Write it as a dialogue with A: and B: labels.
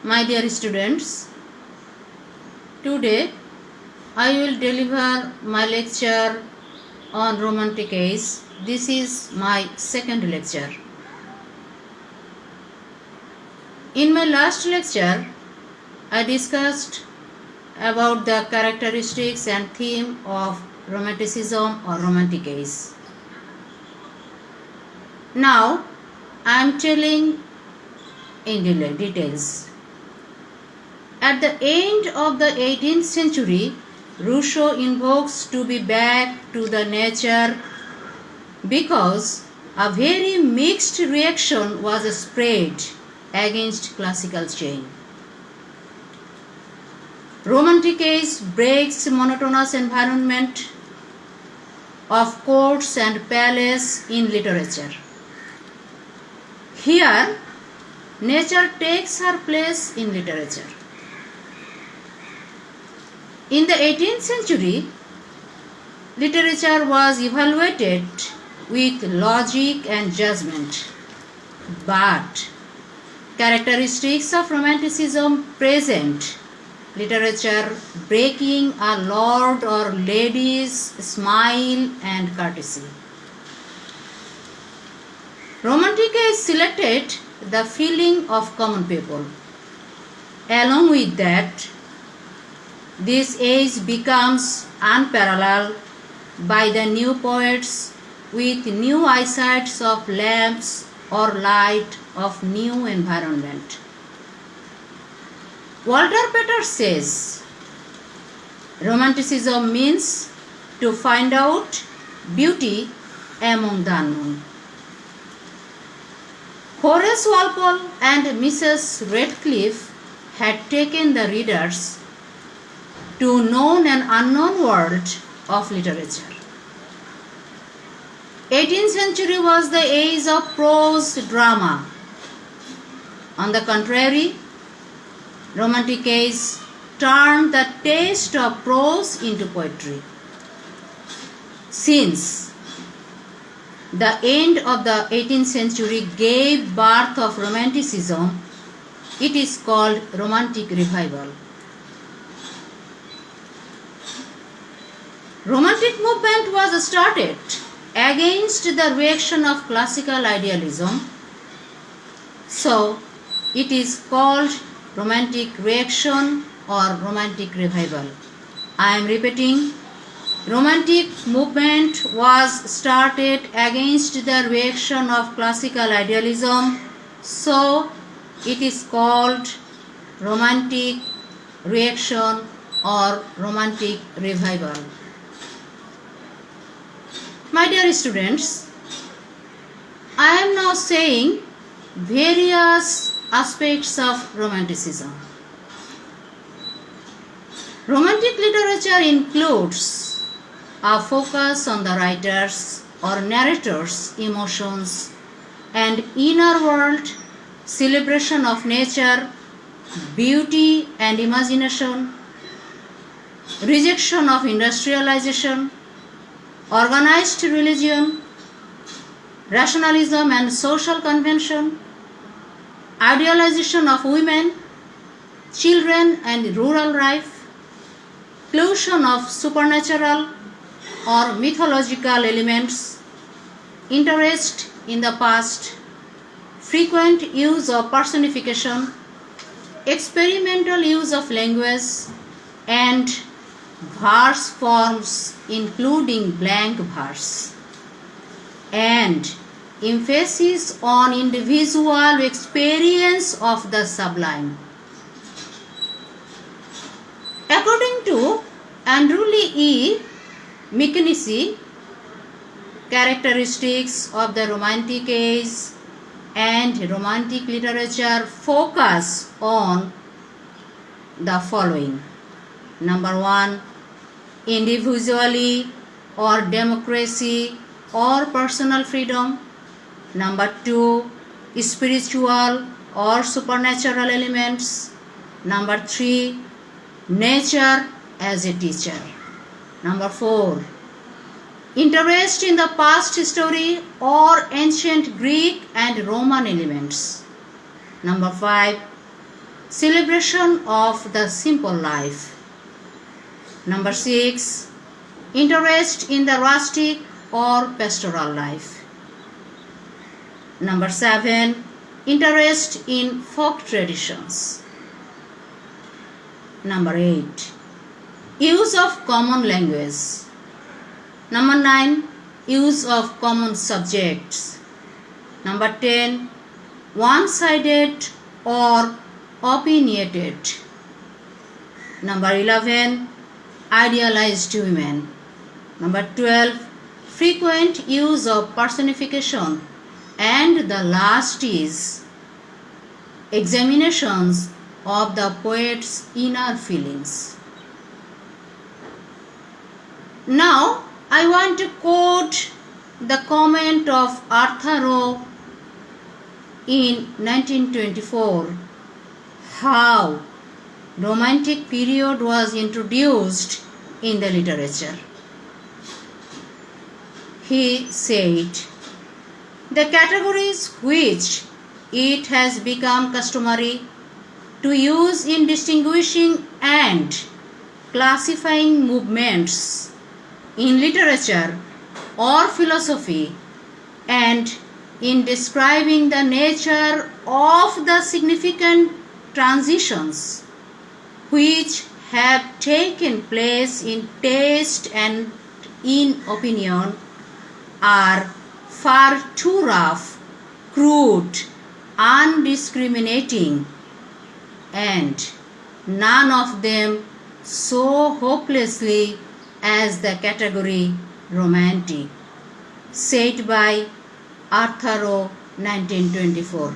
A: My dear students, today I will deliver my lecture on romantic age. This is my second lecture. In my last lecture, I discussed about the characteristics and theme of romanticism or romantic age. Now I am telling in details. At the end of the 18th century, Rousseau invokes to be back to the nature because a very mixed reaction was spread against classical change. Romantic age breaks monotonous environment of courts and palace in literature. Here, nature takes her place in literature. In the 18th century, literature was evaluated with logic and judgment, but characteristics of romanticism present literature breaking a lord or lady's smile and courtesy. Romantic age selected the feeling of common people. Along with that, this age becomes unparalleled by the new poets with new eyesights of lamps or light of new environment. Walter Pater says, Romanticism means to find out beauty among the unknown. Horace Walpole and Mrs. Radcliffe had taken the readers to known and unknown world of literature. 18th century was the age of prose drama. On the contrary, romantic age turned the taste of prose into poetry. Since the end of the 18th century gave birth of romanticism, it is called romantic revival. Romantic movement was started against the reaction of classical idealism, so it is called romantic reaction or romantic revival. I am repeating, romantic movement was started against the reaction of classical idealism, so it is called romantic reaction or romantic revival. My dear students, I am now saying various aspects of romanticism. Romantic literature includes a focus on the writer's or narrator's emotions and inner world, celebration of nature, beauty and imagination, rejection of industrialization, organized religion, rationalism and social convention, idealization of women, children and rural life, inclusion of supernatural or mythological elements, interest in the past, frequent use of personification, experimental use of language, and verse forms including blank verse, and emphasis on individual experience of the sublime. According to Andrew Lee E. McKinsey, characteristics of the romantic age and romantic literature focus on the following. Number 1, individually or democracy or personal freedom. Number 2, spiritual or supernatural elements. Number 3, nature as a teacher. Number 4, interest in the past history or ancient Greek and Roman elements. Number 5, celebration of the simple life. Number 6. Interest in the rustic or pastoral life. Number 7. Interest in folk traditions. Number 8. Use of common language. Number 9. Use of common subjects. Number 10. One-sided or opinionated. Number 11. Idealized women. Number 12. Frequent use of personification. And the last is examinations of the poet's inner feelings. Now, I want to quote the comment of Arthur Rowe in 1924, how Romantic period was introduced in the literature. He said, the categories which it has become customary to use in distinguishing and classifying movements in literature or philosophy and in describing the nature of the significant transitions which have taken place in taste and in opinion are far too rough, crude, undiscriminating, and none of them so hopelessly as the category romantic, said by Arthur Rowe, 1924.